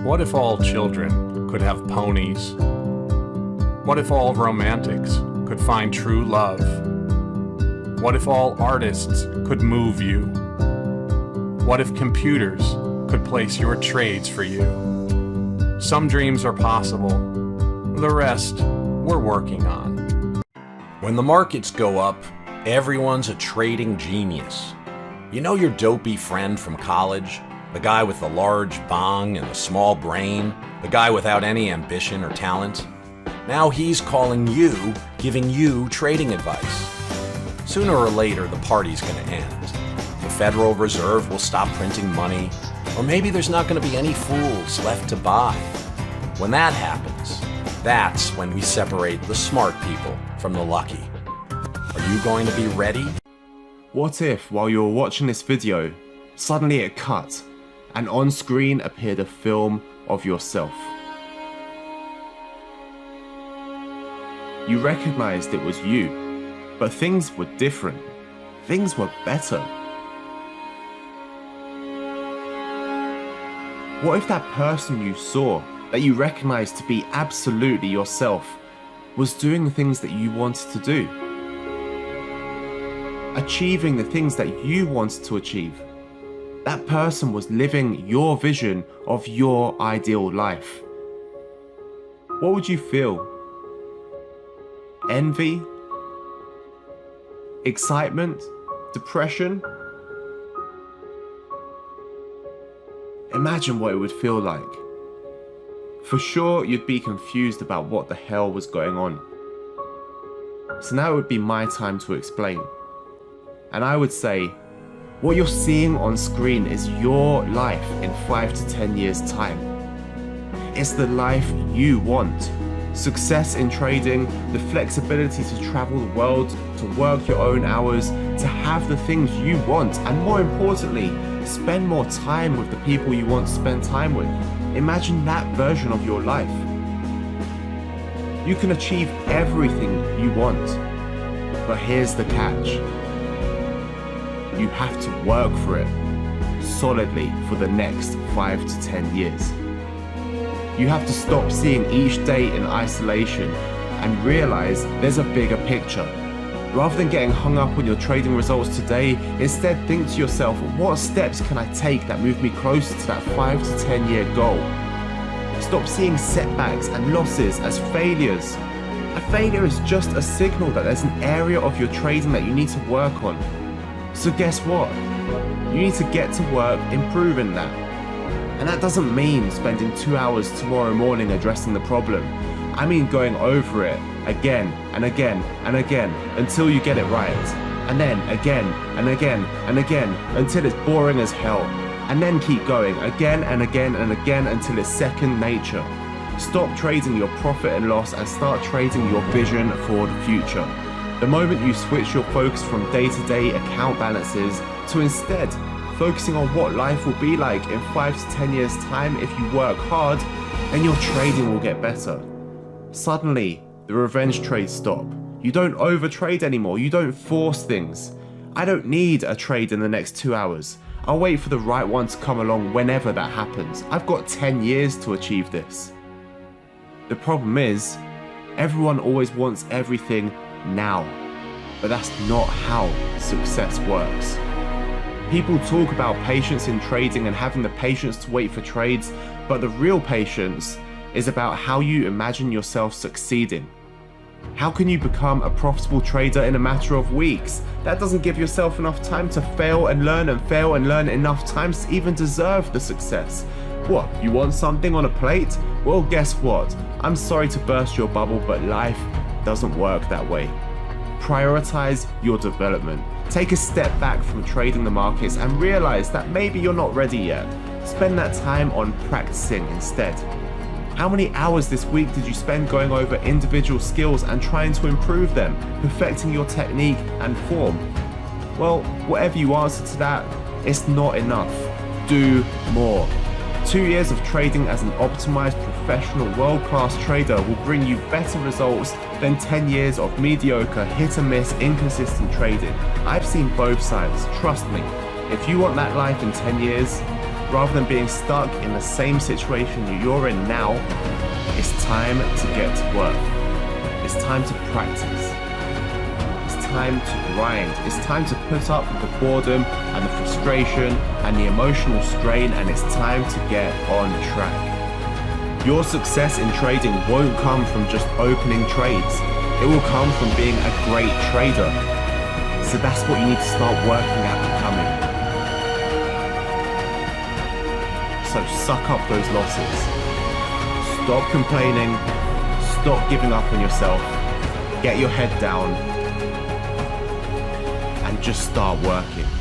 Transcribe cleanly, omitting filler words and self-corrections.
What if all children could have ponies? What if all romantics could find true love? What if all artists could move you? What if computers could place your trades for you? Some dreams are possible, the rest we're working on. When the markets go up, everyone's a trading genius. You know your dopey friend from college? The guy with the large bong and the small brain? The guy without any ambition or talent? Now he's calling you, giving you trading advice. Sooner or later, the party's gonna end. The Federal Reserve will stop printing money, or maybe there's not gonna be any fools left to buy. When that happens, that's when we separate the smart people from the lucky. Are you going to be ready? What if, while you were watching this video, suddenly it cut, and on screen appeared a film of yourself? You recognized it was you, but things were different. Things were better. What if that person you saw, that you recognized to be absolutely yourself, was doing the things that you wanted to do? Achieving the things that you wanted to achieve? That person was living your vision of your ideal life. What would you feel? Envy? Excitement? Depression? Imagine what it would feel like. For sure, you'd be confused about what the hell was going on. So now it would be my time to explain. And I would say, what you're seeing on screen is your life in 5 to 10 years' time. It's the life you want. Success in trading, the flexibility to travel the world, to work your own hours, to have the things you want, and more importantly, spend more time with the people you want to spend time with. Imagine that version of your life. You can achieve everything you want, but here's the catch. You have to work for it solidly for the next 5 to 10 years. You have to stop seeing each day in isolation and realize there's a bigger picture. Rather than getting hung up on your trading results today, instead think to yourself, what steps can I take that move me closer to that 5 to 10 year goal? Stop seeing setbacks and losses as failures. A failure is just a signal that there's an area of your trading that you need to work on. So guess what? You need to get to work improving that. And that doesn't mean spending 2 hours tomorrow morning addressing the problem. I mean going over it again and again and again until you get it right. And then again and again and again until it's boring as hell. And then keep going again and again and again until it's second nature. Stop trading your profit and loss and start trading your vision for the future. The moment you switch your focus from day-to-day account balances to instead focusing on what life will be like in 5 to 10 years' time if you work hard, then your trading will get better. Suddenly, the revenge trades stop. You don't overtrade anymore. You don't force things. I don't need a trade in the next 2 hours. I'll wait for the right one to come along whenever that happens. I've got 10 years to achieve this. The problem is, everyone always wants everything now. But that's not how success works. People talk about patience in trading and having the patience to wait for trades, but the real patience is about how you imagine yourself succeeding. How can you become a profitable trader in a matter of weeks? That doesn't give yourself enough time to fail and learn enough times to even deserve the success. What, you want something on a plate? Well, guess what? I'm sorry to burst your bubble, but life doesn't work that way. Prioritize your development. Take a step back from trading the markets and realize that maybe you're not ready yet. Spend that time on practicing instead. How many hours this week did you spend going over individual skills and trying to improve them, perfecting your technique and form? Well, whatever you answer to that, it's not enough. Do more. 2 years of trading as an optimized professional world-class trader will bring you better results than 10 years of mediocre, hit-and-miss, inconsistent trading. I've seen both sides, trust me. If you want that life in 10 years, rather than being stuck in the same situation that you're in now, it's time to get to work. It's time to practice. It's time to grind. It's time to put up with the boredom and the frustration and the emotional strain, and it's time to get on track. Your success in trading won't come from just opening trades. It will come from being a great trader. So that's what you need to start working at becoming. So suck up those losses. Stop complaining. Stop giving up on yourself. Get your head down and just start working.